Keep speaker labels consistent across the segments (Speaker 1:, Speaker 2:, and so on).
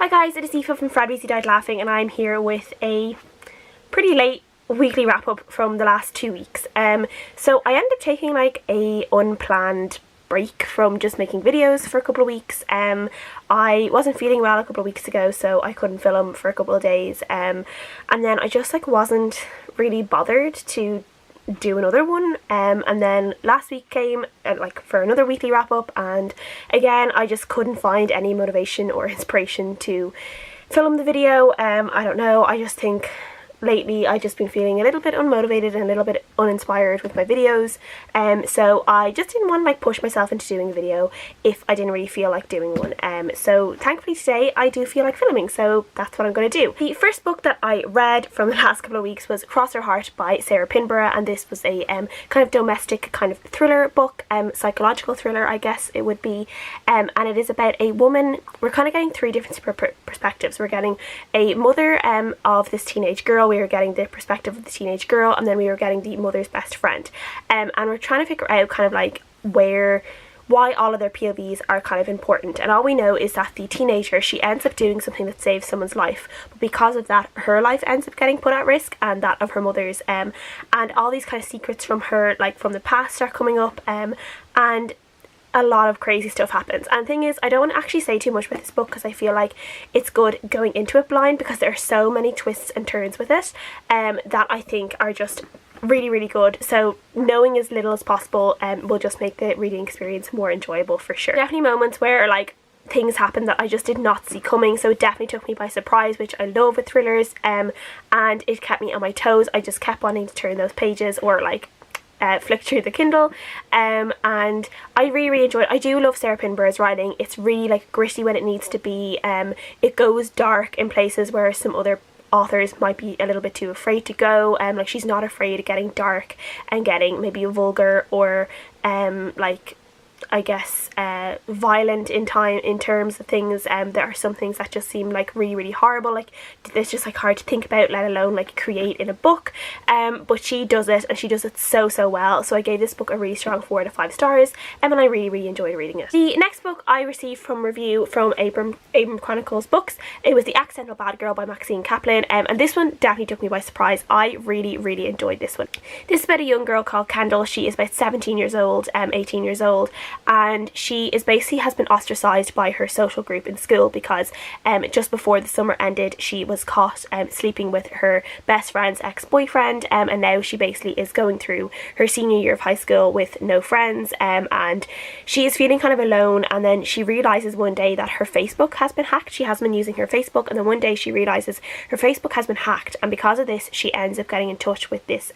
Speaker 1: Hi guys, it is Aoife from Fred Weasley Died Laughing, and I'm here with a pretty late weekly wrap up from the last 2 weeks. So I ended up taking like a unplanned break from just making videos for a couple of weeks. I wasn't feeling well a couple of weeks ago, so I couldn't film for a couple of days, and then I just like wasn't really bothered to do another one, and then last week came like for another weekly wrap up, and again I just couldn't find any motivation or inspiration to film the video. I don't know, I just think lately I've just been feeling a little bit unmotivated and a little bit uninspired with my videos, so I just didn't want to like push myself into doing a video if I didn't really feel like doing one. So thankfully today I do feel like filming, so that's what I'm going to do. The first book that I read from the last couple of weeks was Cross Her Heart by Sarah Pinborough, and this was a kind of domestic kind of thriller book, psychological thriller I guess it would be, and it is about a woman. We're kind of getting three different perspectives. We're getting a mother of this teenage girl, we were getting the perspective of the teenage girl, and then we were getting the mother's best friend, and we're trying to figure out kind of like why all of their POVs are kind of important. And all we know is that the teenager, she ends up doing something that saves someone's life, but because of that her life ends up getting put at risk, and that of her mother's, and all these kind of secrets from her, like from the past, are coming up, and a lot of crazy stuff happens. And the thing is, I don't want to actually say too much about this book because I feel like it's good going into it blind, because there are so many twists and turns with it that I think are just really good. So knowing as little as possible will just make the reading experience more enjoyable for sure. Definitely moments where like things happen that I just did not see coming, so it definitely took me by surprise, which I love with thrillers, and it kept me on my toes. I just kept wanting to turn those pages or like flick through the Kindle, and I really enjoyed it. I do love Sarah Pinborough's writing. It's really like gritty when it needs to be. It goes dark in places where some other authors might be a little bit too afraid to go. Like she's not afraid of getting dark and getting maybe vulgar or like I guess violent in terms of things. There are some things that just seem like really horrible, like it's just like hard to think about, let alone like create in a book, but she does it, and she does it so well. So I gave this book a really strong 4 out of 5 stars, and I really enjoyed reading it. The next book I received from review from Abram Chronicles Books, it was The Accidental Bad Girl by Maxine Kaplan, and this one definitely took me by surprise. I really enjoyed this one. This is about a young girl called Kendall. She is about 17 years old, 18 years old, and she is basically has been ostracized by her social group in school because just before the summer ended she was caught sleeping with her best friend's ex-boyfriend, and now she basically is going through her senior year of high school with no friends, and she is feeling kind of alone. And then she realizes one day that her Facebook has been hacked. She has been using her Facebook, and then one day she realizes her Facebook has been hacked, and because of this she ends up getting in touch with this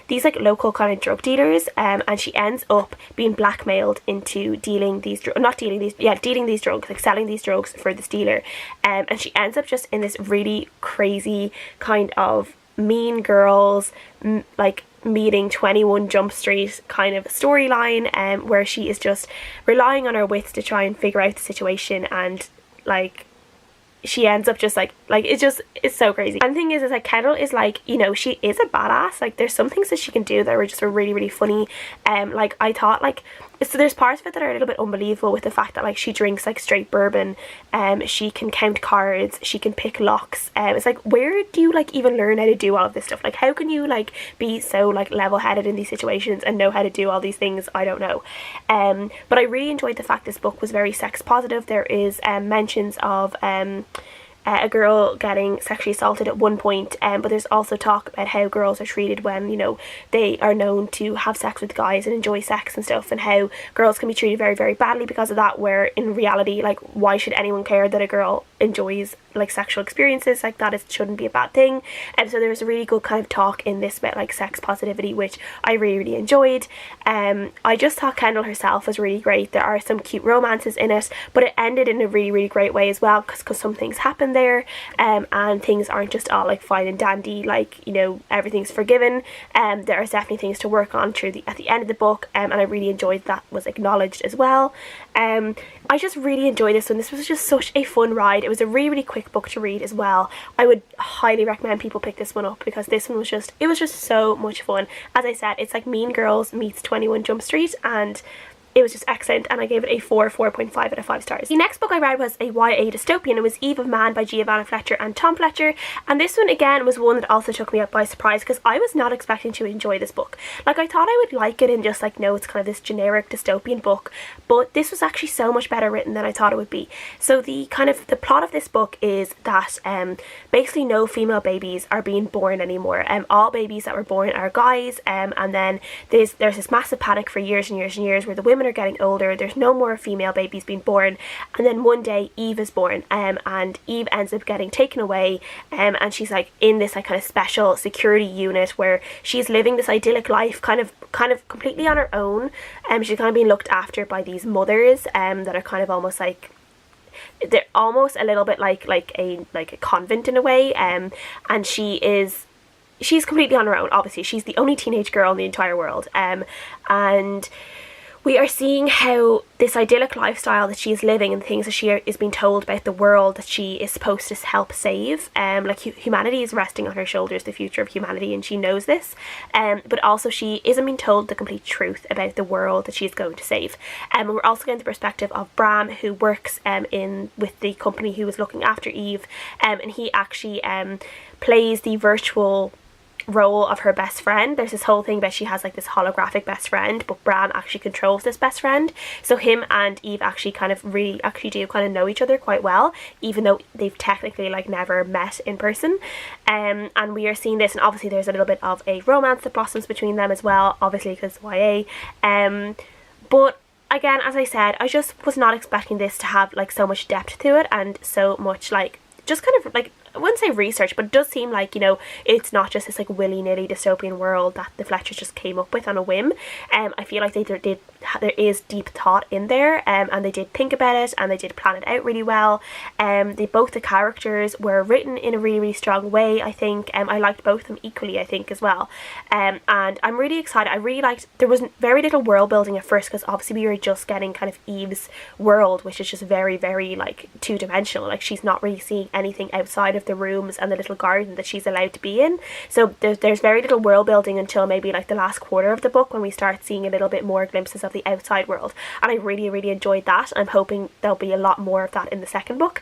Speaker 1: these like local kind of drug dealers, and she ends up being blackmailed into dealing these drugs, like selling these drugs for this dealer, and she ends up just in this really crazy kind of Mean Girls like meeting 21 Jump Street kind of storyline, where she is just relying on her wits to try and figure out the situation, and like she ends up just like it's so crazy. And the thing is like Kendall is like, you know, she is a badass. Like there's some things that she can do that are just really funny. Like I thought like, so there's parts of it that are a little bit unbelievable, with the fact that like she drinks like straight bourbon, she can count cards, she can pick locks. It's like, where do you like even learn how to do all of this stuff? Like how can you like be so like level-headed in these situations and know how to do all these things? I don't know. But I really enjoyed the fact this book was very sex positive. There is mentions of a girl getting sexually assaulted at one point, but there's also talk about how girls are treated when, you know, they are known to have sex with guys and enjoy sex and stuff, and how girls can be treated very badly because of that, where in reality, like, why should anyone care that a girl enjoys like sexual experiences? Like that shouldn't be a bad thing. And so there's a really good kind of talk in this about like sex positivity, which I really enjoyed. I just thought Kendall herself was really great. There are some cute romances in it, but it ended in a really great way as well, because some things happen there, and things aren't just all like fine and dandy, like, you know, everything's forgiven. There are definitely things to work on at the end of the book, and I really enjoyed that was acknowledged as well. I just really enjoyed this one. This was just such a fun ride. It was a really quick book to read as well. I would highly recommend people pick this one up, because this one was just, it was just so much fun. As I said, it's like Mean Girls meets 21 Jump Street, and it was just excellent, and I gave it a 4.5 out of 5 stars. The next book I read was a YA dystopian. It was Eve of Man by Giovanna Fletcher and Tom Fletcher, and this one again was one that also took me up by surprise because I was not expecting to enjoy this book. Like, I thought I would like it and just like, no, it's kind of this generic dystopian book, but this was actually so much better written than I thought it would be. So the plot of this book is that basically no female babies are being born anymore. All babies that were born are guys, and then there's this massive panic for years and years and years where the women are getting older, there's no more female babies being born, and then one day Eve is born, and Eve ends up getting taken away, and she's like in this like kind of special security unit where she's living this idyllic life kind of completely on her own. She's kind of being looked after by these mothers that are kind of almost like, they're almost a little bit like a convent in a way, and she's completely on her own. Obviously she's the only teenage girl in the entire world, and we are seeing how this idyllic lifestyle that she is living and things that she is being told about the world that she is supposed to help save, like humanity is resting on her shoulders, the future of humanity, and she knows this, but also she isn't being told the complete truth about the world that she's going to save. And we're also getting the perspective of Bram, who works with the company who was looking after Eve, and he actually plays the virtual role of her best friend. There's this whole thing about she has like this holographic best friend, but Bram actually controls this best friend, so him and Eve actually do kind of know each other quite well, even though they've technically like never met in person, and we are seeing this, and obviously there's a little bit of a romance that blossoms between them as well, obviously because YA, but again, as I said, I just was not expecting this to have like so much depth to it and so much like just kind of like, I wouldn't say research, but it does seem like, you know, it's not just this like willy-nilly dystopian world that the Fletchers just came up with on a whim. I feel like there is deep thought in there, and they did think about it and they did plan it out really well. Both the characters were written in a really, really strong way, I think. I liked both of them equally, I think, as well. And I'm really excited. I really liked, there was very little world building at first because obviously we were just getting kind of Eve's world, which is just very, very like two-dimensional. Like, she's not really seeing anything outside of the rooms and the little garden that she's allowed to be in, so there's very little world building until maybe like the last quarter of the book when we start seeing a little bit more glimpses of the outside world, and I really, really enjoyed that. I'm hoping there'll be a lot more of that in the second book.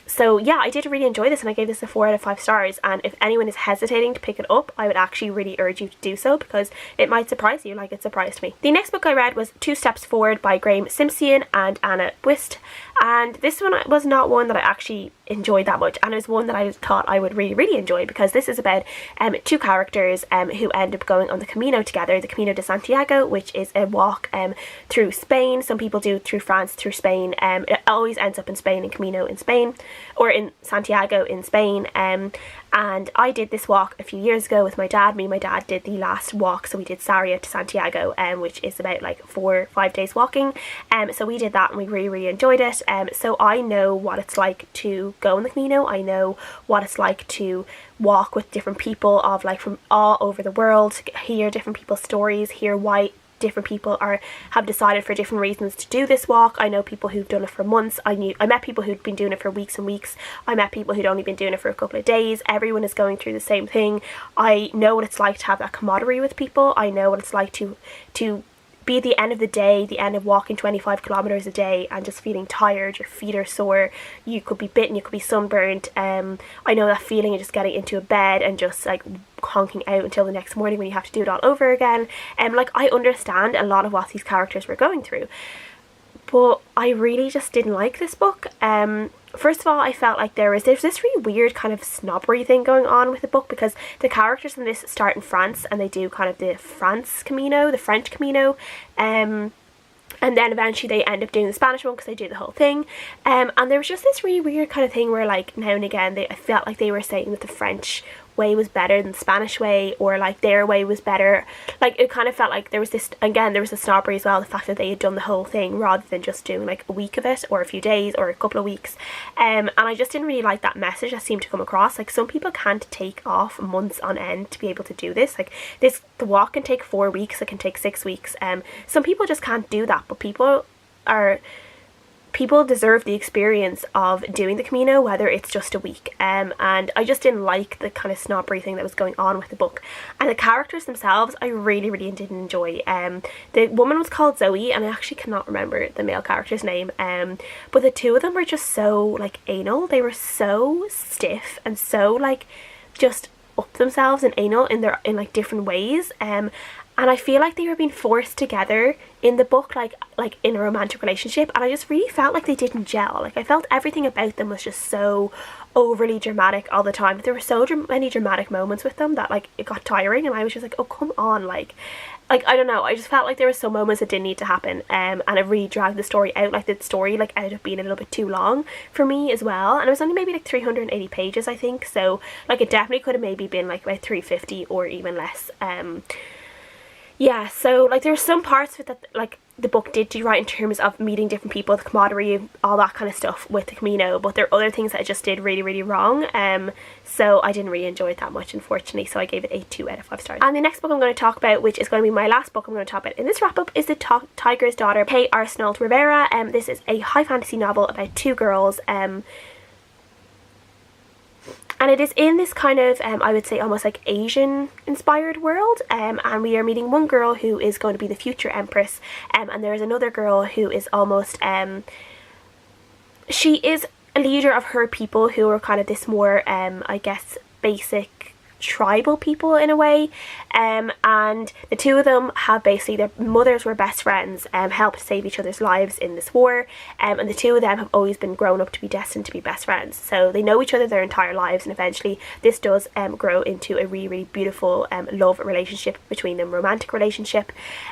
Speaker 1: So yeah, I did really enjoy this, and I gave this a 4 out of 5 stars, and if anyone is hesitating to pick it up, I would actually really urge you to do so because it might surprise you like it surprised me. The next book I read was Two Steps Forward by Graeme, Simsion and Anna Buist, and this one was not one that I actually enjoyed that much, and it was one that I thought I would really, really enjoy because this is about two characters who end up going on the Camino together, the Camino de Santiago, which is a walk through Spain. Some people do through France, through Spain. It always ends up in Spain, in Camino in Spain, or in Santiago in Spain. And I did this walk a few years ago with my dad. Me and my dad did the last walk, so we did Sarria to Santiago, which is about like 4 or 5 days walking. So we did that and we really, really enjoyed it. So I know what it's like to go on the Camino. I know what it's like to walk with different people of like from all over the world, hear different people's stories, hear why different people have decided for different reasons to do this walk. I know people who've done it for months. I met people who'd been doing it for weeks and weeks. I met people who'd only been doing it for a couple of days. Everyone is going through the same thing. I know what it's like to have that camaraderie with people. I know what it's like to be at the end of the day, the end of walking 25 kilometers a day and just feeling tired, your feet are sore, you could be bitten, you could be sunburnt. I know that feeling of just getting into a bed and just like honking out until the next morning when you have to do it all over again. Like, I understand a lot of what these characters were going through, but I really just didn't like this book. First of all, I felt like there's this really weird kind of snobbery thing going on with the book because the characters in this start in France and they do kind of the French Camino, and then eventually they end up doing the Spanish one because they do the whole thing. And there was just this really weird kind of thing where like now and again I felt like they were saying that the French way was better than the Spanish way, or like their way was better. Like, it kind of felt like there was this, again, there was a snobbery as well, the fact that they had done the whole thing rather than just doing like a week of it or a few days or a couple of weeks. And I just didn't really like that message that seemed to come across. Like, some people can't take off months on end to be able to do this. Like, the walk can take 4 weeks, it can take 6 weeks. Some people just can't do that, but people are people deserve the experience of doing the Camino, whether it's just a week. And I just didn't like the kind of snobbery thing that was going on with the book. And the characters themselves, I really, really didn't enjoy. The woman was called Zoe, and I actually cannot remember the male character's name. But the two of them were just so like anal. They were so stiff and so like just up themselves and anal in like different ways. And I feel like they were being forced together in the book, like in a romantic relationship, and I just really felt like they didn't gel. Like I felt everything about them was just so overly dramatic all the time. There were so many dramatic moments with them that like it got tiring, and I was just like, oh come on, like I don't know, I just felt like there were some moments that didn't need to happen, and it really dragged the story out. Like the story like ended up being a little bit too long for me as well, and it was only maybe like 380 pages I think, so like it definitely could have maybe been like about 350 or even less. Yeah, so like there were some parts of it that like the book did do right in terms of meeting different people, the camaraderie, all that kind of stuff with the Camino, but there are other things that I just did really, really wrong. So I didn't really enjoy it that much, unfortunately, so I gave it a 2 out of 5 stars. And the next book I'm going to talk about, which is going to be my last book I'm going to talk about in this wrap up, is The Tiger's Daughter by Arsenault Rivera. This is a high fantasy novel about 2 girls, and it is in this kind of, I would say almost like Asian inspired world, and we are meeting one girl who is going to be the future empress, and there is another girl who is almost, she is a leader of her people who are kind of this more, I guess, basic tribal people in a way, and the two of them have basically, their mothers were best friends, helped save each other's lives in this war, and the two of them have always been grown up to be destined to be best friends, so they know each other their entire lives, and eventually this does grow into a really, really beautiful love relationship between them, romantic relationship,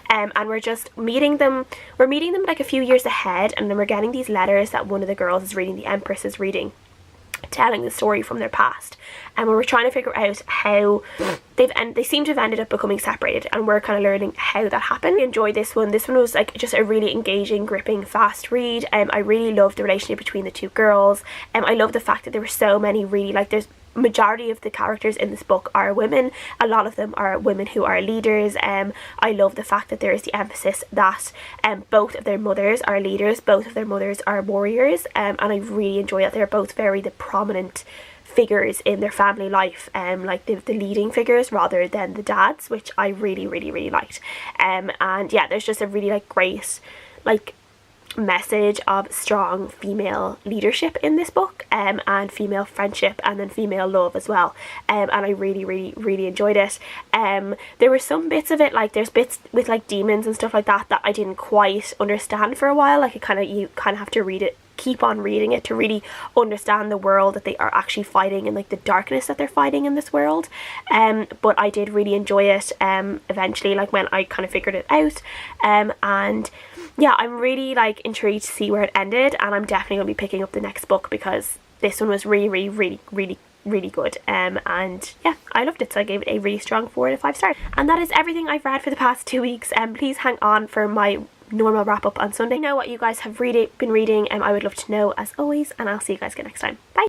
Speaker 1: and we're just meeting them like a few years ahead, and then we're getting these letters that one of the girls is reading, the Empress is reading, telling the story from their past, and we're trying to figure out how they seem to have ended up becoming separated, and we're kind of learning how that happened. I enjoyed this one. This one was like just a really engaging, gripping, fast read. I really loved the relationship between the two girls. I love the fact that there were so many really, like, there's majority of the characters in this book are women. A lot of them are women who are leaders. I love the fact that there is the emphasis that both of their mothers are leaders, both of their mothers are warriors, and I really enjoy that they're both very the prominent figures in their family life, like the leading figures rather than the dads, which I really, really, really liked. And yeah, there's just a really like great like message of strong female leadership in this book, and female friendship, and then female love as well, and I really, really, really enjoyed it. There were some bits of it, like there's bits with like demons and stuff like that that I didn't quite understand for a while. Like you kind of have to read it, keep on reading it to really understand the world that they are actually fighting, and like the darkness that they're fighting in this world. But I did really enjoy it eventually, like when I kind of figured it out. And yeah, I'm really like intrigued to see where it ended, and I'm definitely going to be picking up the next book because this one was really, really, really, really, really good. And yeah, I loved it, so I gave it a really strong 4 out of 5 stars. And that is everything I've read for the past 2 weeks. Please hang on for my normal wrap up on Sunday. Know what you guys have been reading, and I would love to know as always, and I'll see you guys again next time. Bye.